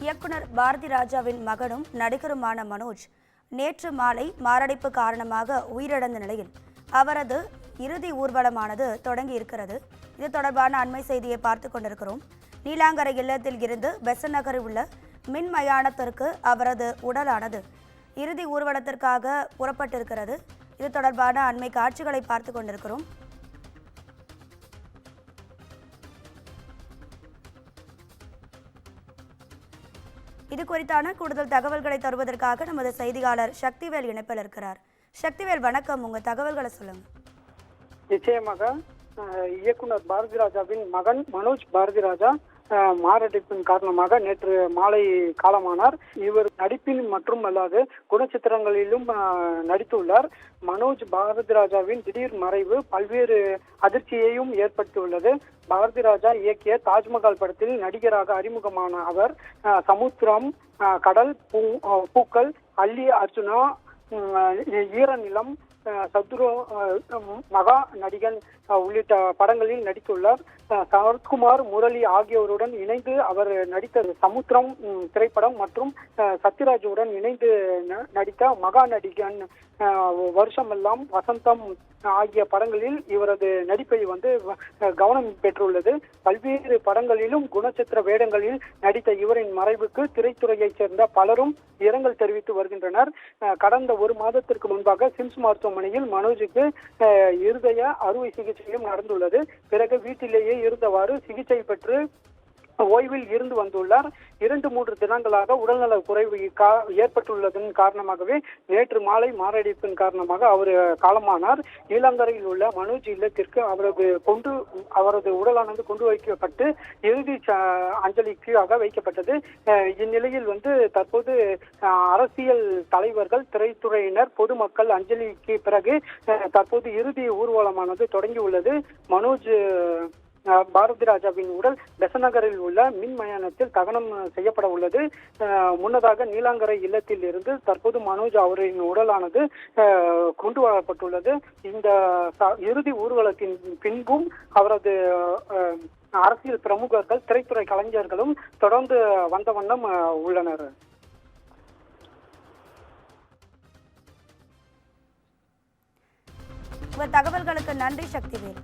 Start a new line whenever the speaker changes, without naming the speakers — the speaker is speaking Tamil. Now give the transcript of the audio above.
இயக்குனர் பாரதி ராஜாவின் மகனும் நடிகருமான மனோஜ் நேற்று மாலை மாரடைப்பு காரணமாக உயிரிழந்த நிலையில் அவரது இறுதி ஊர்வலமானது தொடங்கி இருக்கிறது. இது தொடர்பான அண்மை செய்தியை பார்த்து கொண்டிருக்கிறோம். நீலாங்கரை இல்லத்தில் இருந்து பெசன்ட் நகரில் உள்ள மின் மயானத்திற்கு அவரது உடலானது இறுதி ஊர்வலத்திற்காக புறப்பட்டிருக்கிறது. இது தொடர்பான அண்மை காட்சிகளை பார்த்து கொண்டிருக்கிறோம். இது குறித்தான கூடுதல் தகவல்களை தருவதற்காக நமது செய்தியாளர் சக்திவேல் இணைப்பில் இருக்கிறார். சக்திவேல், வணக்கம். உங்க தகவல்களை சொல்லுங்க.
நிச்சயமாக இயக்குனர் பாரதி ராஜாவின் மகன் மனோஜ் பாரதி ராஜா மாரடைப்பின் காரணமாக நேற்று மாலை காலமானார். இவர் நடிப்பில் மற்றும் அல்லாது குணச்சித்திரங்களிலும் நடித்துள்ளார். மனோஜ் பாரதி ராஜாவின் திடீர் மறைவு பல்வேறு அதிர்ச்சியையும் ஏற்படுத்தியுள்ளது. பாரதி ராஜா இயக்கிய தாஜ்மஹால் படத்தில் நடிகராக அறிமுகமான அவர் சமுத்திரம், கடல், பூக்கள், அல்லி அர்ஜுனா, ஈரநிலம், சத்ரு, மகா நடிகன் உள்ளிட்ட படங்களில் நடித்துள்ளார். சரத்குமார், முரளி ஆகியோருடன் இணைந்து அவர் நடித்த சமுத்திரம் திரைப்படம் மற்றும் சத்யராஜுடன் இணைந்து நடித்த மகா நடிகன், வருஷமெல்லாம், வசந்தம் ஆகிய படங்களில் இவரது நடிப்பை கவனம் பெற்றுள்ளது. பல்வேறு படங்களிலும் குணச்சித்திர வேடங்களில் நடித்த இவரின் மறைவுக்கு திரைத்துறையைச் சேர்ந்த பலரும் இரங்கல் தெரிவித்து வருகின்றனர். கடந்த ஒரு மாதத்திற்கு முன்பாக சிம்ஸ் மருத்துவமனையில் மனோஜுக்கு இருதய அறுவை சிகிச்சையும் நடந்துள்ளது. பிறகு வீட்டிலேயே இருந்தவாறு சிகிச்சை பெற்று ஓய்வில் இருந்து வந்துள்ளார். 2-3 தினங்களாக உடல்நல குறைவு ஏற்பட்டுள்ளதன் காரணமாகவே நேற்று மாலை மாரடைப்பின் காரணமாக அவர் காலமானார். நீலாங்கரையில் உள்ள மனோஜ் இல்லத்திற்கு அவரது உடலானது கொண்டு வைக்கப்பட்டு இறுதி அஞ்சலிக்காக வைக்கப்பட்டது. இந்நிலையில் தற்போது அரசியல் தலைவர்கள், திரைத்துறையினர், பொதுமக்கள் அஞ்சலிக்கு பிறகு தற்போது இறுதி ஊர்வலமானது தொடங்கியுள்ளது. மனோஜ் பாரதி ராஜாவின் உடல் பெசன்ட் நகரில் உள்ள மின் மயானத்தில் தகனம் செய்யப்பட உள்ளது. முன்னதாக நீலாங்கரை இல்லத்தில் இருந்து தற்போது மனோஜ் அவரின் உடலானது கொண்டு வரப்பட்டுள்ளது. இந்த இறுதி ஊர்வலத்தின் பின்பும் அவரது அரசியல் பிரமுகர்கள், திரைத்துறை கலைஞர்களும் தொடர்ந்து வந்த வண்ணம் உள்ளனர்.
தகவல்களுக்கு நன்றி சக்திவேல்.